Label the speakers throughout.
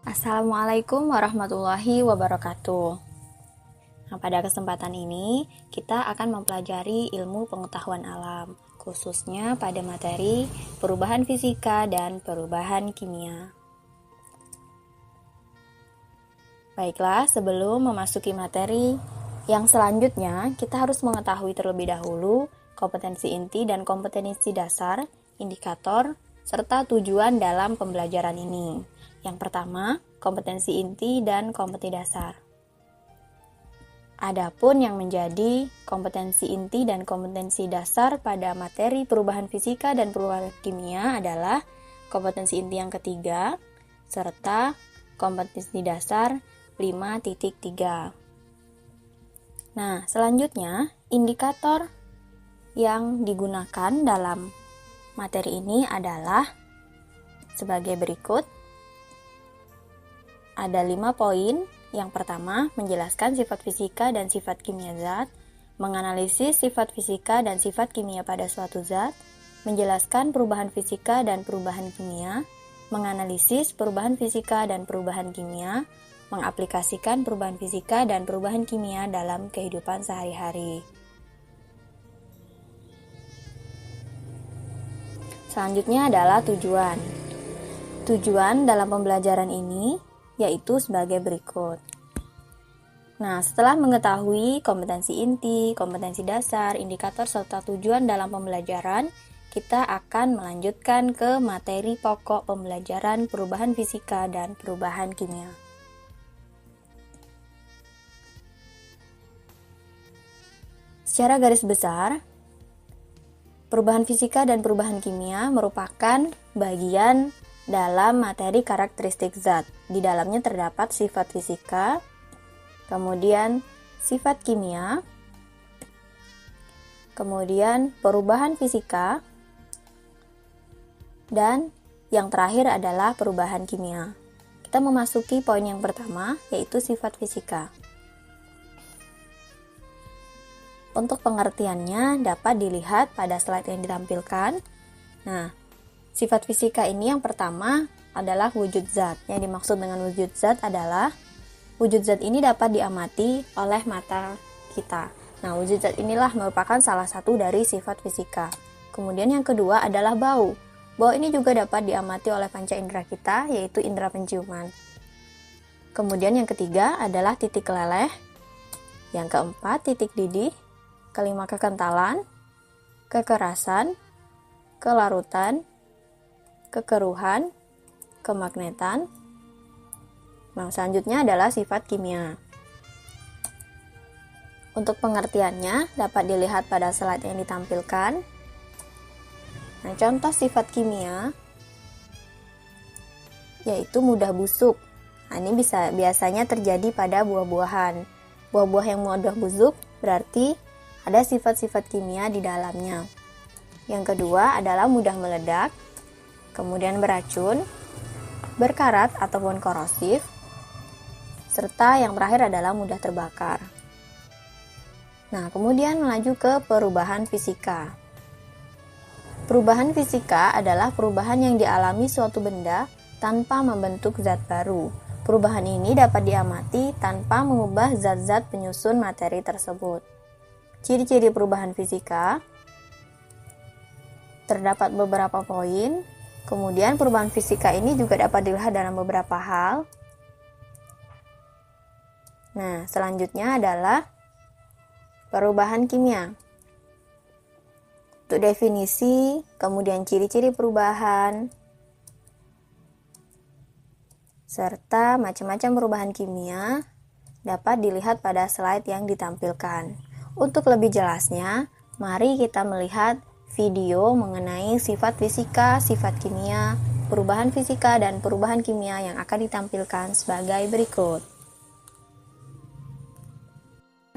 Speaker 1: Assalamualaikum warahmatullahi wabarakatuh. Nah, pada kesempatan ini kita akan mempelajari ilmu pengetahuan alam, khususnya pada materi perubahan fisika dan perubahan kimia. Baiklah, sebelum memasuki materi yang selanjutnya, kita harus mengetahui terlebih dahulu kompetensi inti dan kompetensi dasar, indikator, serta tujuan dalam pembelajaran ini. Yang pertama, kompetensi inti dan kompetensi dasar. Adapun yang menjadi kompetensi inti dan kompetensi dasar pada materi perubahan fisika dan perubahan kimia adalah kompetensi inti yang ketiga, serta kompetensi dasar 5.3. Nah, selanjutnya indikator yang digunakan dalam materi ini adalah sebagai berikut. Ada 5 poin. Yang pertama, menjelaskan sifat fisika dan sifat kimia zat, menganalisis sifat fisika dan sifat kimia pada suatu zat, menjelaskan perubahan fisika dan perubahan kimia, menganalisis perubahan fisika dan perubahan kimia, mengaplikasikan perubahan fisika dan perubahan kimia dalam kehidupan sehari-hari. Selanjutnya adalah tujuan. Tujuan dalam pembelajaran ini yaitu sebagai berikut. Nah, setelah mengetahui kompetensi inti, kompetensi dasar, indikator, serta tujuan dalam pembelajaran, kita akan melanjutkan ke materi pokok pembelajaran perubahan fisika dan perubahan kimia. Secara garis besar, perubahan fisika dan perubahan kimia merupakan bagian dalam materi karakteristik zat. Di dalamnya terdapat sifat fisika, kemudian sifat kimia, kemudian perubahan fisika, dan yang terakhir adalah perubahan kimia. Kita memasuki poin yang pertama, yaitu sifat fisika. Untuk pengertiannya dapat dilihat pada slide yang ditampilkan. Nah, sifat fisika ini yang pertama adalah wujud zat. Yang dimaksud dengan wujud zat adalah wujud zat ini dapat diamati oleh mata kita. Nah, wujud zat inilah merupakan salah satu dari sifat fisika. Kemudian yang kedua adalah bau. Bau ini juga dapat diamati oleh panca indera kita, yaitu indera penciuman. Kemudian yang ketiga adalah titik keleleh. Yang keempat, titik didih. Kelima, kekentalan, kekerasan, kelarutan, kekeruhan, kemagnetan. Nah, selanjutnya adalah sifat kimia. Untuk pengertiannya dapat dilihat pada slide yang ditampilkan. Nah, contoh sifat kimia yaitu mudah busuk. Nah, ini biasanya terjadi pada buah-buahan. Buah-buah yang mudah busuk berarti ada sifat-sifat kimia di dalamnya. Yang kedua adalah mudah meledak, kemudian beracun, berkarat ataupun korosif, serta yang terakhir adalah mudah terbakar. Nah, kemudian melaju ke perubahan fisika. Perubahan fisika adalah perubahan yang dialami suatu benda tanpa membentuk zat baru. Perubahan ini dapat diamati tanpa mengubah zat-zat penyusun materi tersebut. Ciri-ciri perubahan fisika terdapat beberapa poin. Kemudian perubahan fisika ini juga dapat dilihat dalam beberapa hal. Nah, selanjutnya adalah perubahan kimia. Untuk definisi, kemudian ciri-ciri perubahan, serta macam-macam perubahan kimia dapat dilihat pada slide yang ditampilkan. Untuk lebih jelasnya, mari kita melihat video mengenai sifat fisika, sifat kimia, perubahan fisika, dan perubahan kimia yang akan ditampilkan sebagai berikut.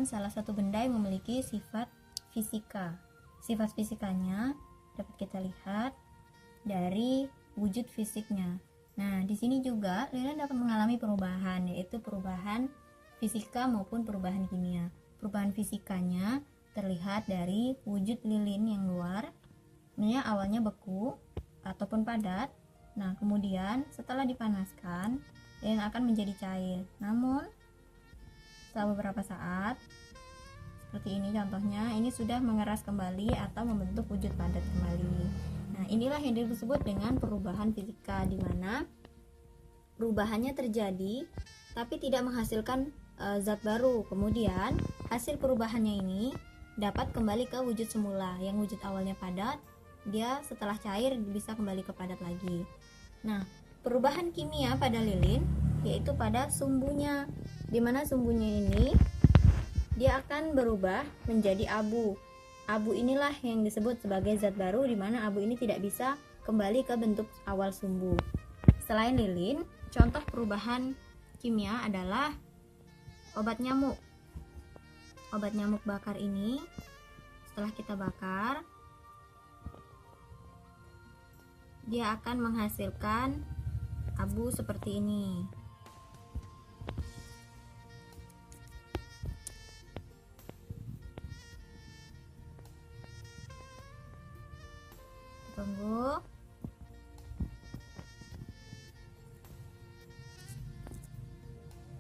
Speaker 1: Salah satu benda yang memiliki sifat fisika. Sifat fisikanya dapat kita lihat dari wujud fisiknya. Nah, di sini juga lilin dapat mengalami perubahan, yaitu perubahan fisika maupun perubahan kimia. Perubahan fisikanya terlihat dari wujud lilin yang luar, ini awalnya beku ataupun padat. Nah, kemudian setelah dipanaskan, dan akan menjadi cair. Namun setelah beberapa saat, seperti ini contohnya, ini sudah mengeras kembali atau membentuk wujud padat kembali. Nah, inilah yang disebut dengan perubahan fisika, di mana perubahannya terjadi tapi tidak menghasilkan zat baru. Kemudian hasil perubahannya ini dapat kembali ke wujud semula, yang wujud awalnya padat, dia setelah cair bisa kembali ke padat lagi. Nah, perubahan kimia pada lilin yaitu pada sumbunya, di mana sumbunya ini dia akan berubah menjadi abu. Abu inilah yang disebut sebagai zat baru, di mana abu ini tidak bisa kembali ke bentuk awal sumbu. Selain lilin, contoh perubahan kimia adalah obat nyamuk. Obat nyamuk bakar ini setelah kita bakar, dia akan menghasilkan abu seperti ini. Tunggu.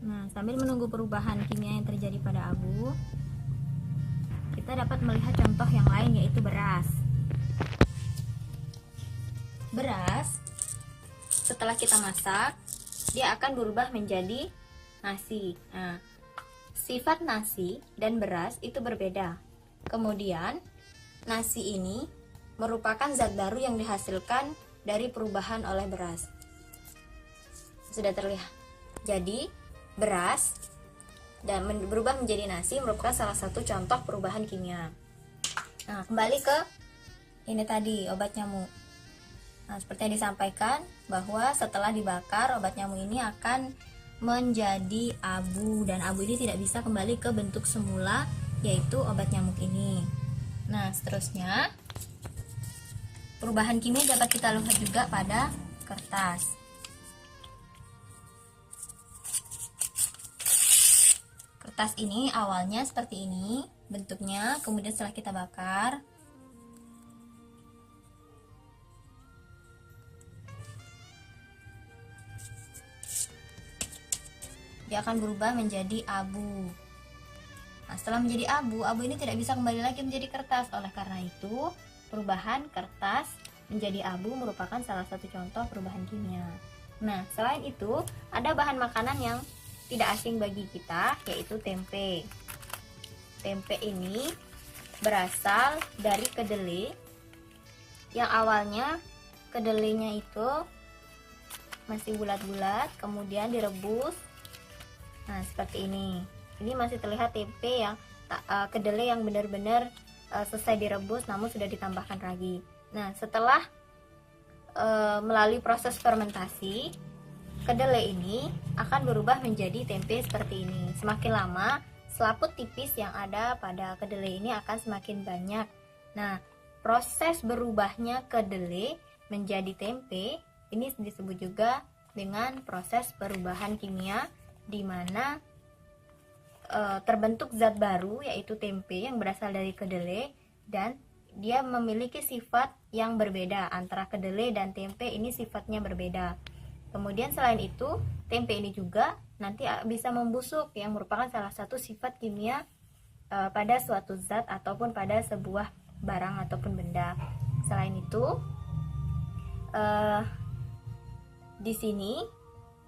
Speaker 1: Nah, sambil menunggu perubahan kimia yang terjadi pada abu, kita dapat melihat contoh yang lain, yaitu beras. Beras, setelah kita masak, dia akan berubah menjadi nasi. Nah, sifat nasi dan beras itu berbeda. Kemudian, nasi ini merupakan zat baru yang dihasilkan dari perubahan oleh beras. Sudah terlihat. Jadi, beras dan berubah menjadi nasi merupakan salah satu contoh perubahan kimia. Nah, kembali ke ini tadi, obat nyamuk. Nah, seperti yang disampaikan bahwa setelah dibakar, obat nyamuk ini akan menjadi abu, dan abu ini tidak bisa kembali ke bentuk semula, yaitu obat nyamuk ini. Nah, seterusnya perubahan kimia dapat kita lihat juga pada kertas. Kertas ini awalnya seperti ini bentuknya, kemudian setelah kita bakar, dia akan berubah menjadi abu. Nah, setelah menjadi abu, abu ini tidak bisa kembali lagi menjadi kertas. Oleh karena itu, perubahan kertas menjadi abu merupakan salah satu contoh perubahan kimia. Nah, selain itu, ada bahan makanan yang tidak asing bagi kita, yaitu tempe. Tempe ini berasal dari kedelai, yang awalnya kedelainya itu masih bulat-bulat, kemudian direbus. Nah, seperti ini. Ini masih terlihat tempe yang kedelai yang benar-benar selesai direbus, namun sudah ditambahkan ragi. Nah, setelah melalui proses fermentasi, kedelai ini akan berubah menjadi tempe seperti ini. Semakin lama, selaput tipis yang ada pada kedelai ini akan semakin banyak. Nah, proses berubahnya kedelai menjadi tempe ini disebut juga dengan proses perubahan kimia, di mana terbentuk zat baru, yaitu tempe yang berasal dari kedelai, dan dia memiliki sifat yang berbeda. Antara kedelai dan tempe ini sifatnya berbeda. Kemudian selain itu, tempe ini juga nanti bisa membusuk, yang merupakan salah satu sifat kimia pada suatu zat ataupun pada sebuah barang ataupun benda. Selain itu, di sini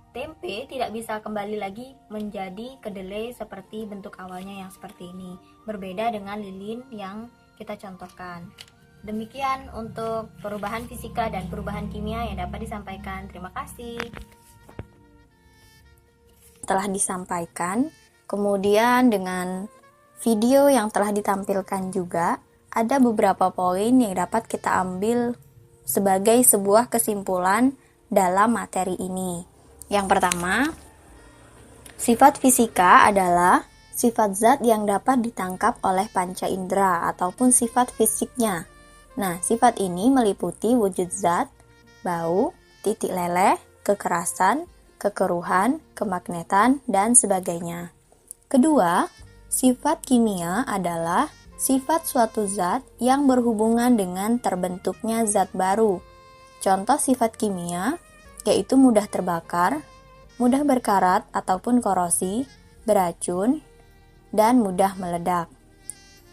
Speaker 1: tempe tidak bisa kembali lagi menjadi kedelai seperti bentuk awalnya yang seperti ini. Berbeda dengan lilin yang kita contohkan. Demikian untuk perubahan fisika dan perubahan kimia yang dapat disampaikan. Terima kasih. Telah disampaikan, kemudian dengan video yang telah ditampilkan juga, ada beberapa poin yang dapat kita ambil sebagai sebuah kesimpulan dalam materi ini. Yang pertama, sifat fisika adalah sifat zat yang dapat ditangkap oleh panca indera ataupun sifat fisiknya. Nah, sifat ini meliputi wujud zat, bau, titik leleh, kekerasan, kekeruhan, kemagnetan, dan sebagainya. Kedua, sifat kimia adalah sifat suatu zat yang berhubungan dengan terbentuknya zat baru. Contoh sifat kimia yaitu mudah terbakar, mudah berkarat ataupun korosi, beracun, dan mudah meledak.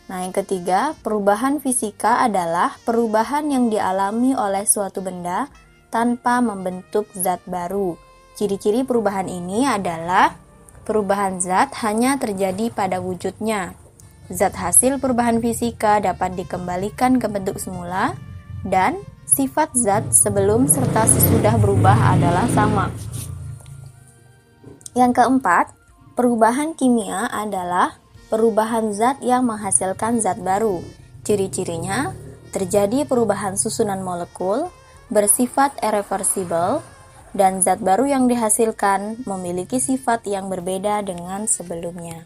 Speaker 1: Nah, yang ketiga, perubahan fisika adalah perubahan yang dialami oleh suatu benda tanpa membentuk zat baru. Ciri-ciri perubahan ini adalah perubahan zat hanya terjadi pada wujudnya. Zat hasil perubahan fisika dapat dikembalikan ke bentuk semula, dan sifat zat sebelum serta sesudah berubah adalah sama. Yang keempat, perubahan kimia adalah perubahan zat yang menghasilkan zat baru. Ciri-cirinya, terjadi perubahan susunan molekul, bersifat irreversibel, dan zat baru yang dihasilkan memiliki sifat yang berbeda dengan sebelumnya.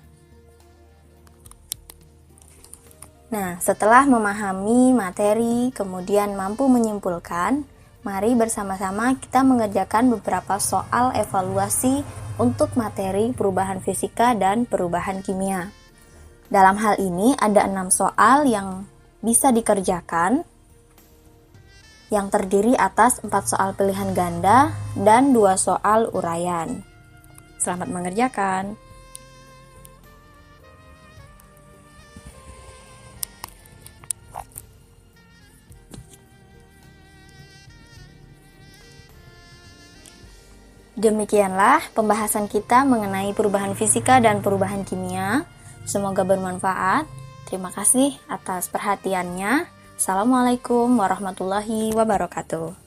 Speaker 1: Nah, setelah memahami materi, kemudian mampu menyimpulkan, mari bersama-sama kita mengerjakan beberapa soal evaluasi untuk materi perubahan fisika dan perubahan kimia. Dalam hal ini ada 6 soal yang bisa dikerjakan, yang terdiri atas 4 soal pilihan ganda dan 2 soal uraian. Selamat mengerjakan. Demikianlah pembahasan kita mengenai perubahan fisika dan perubahan kimia. Semoga bermanfaat. Terima kasih atas perhatiannya. Assalamualaikum warahmatullahi wabarakatuh.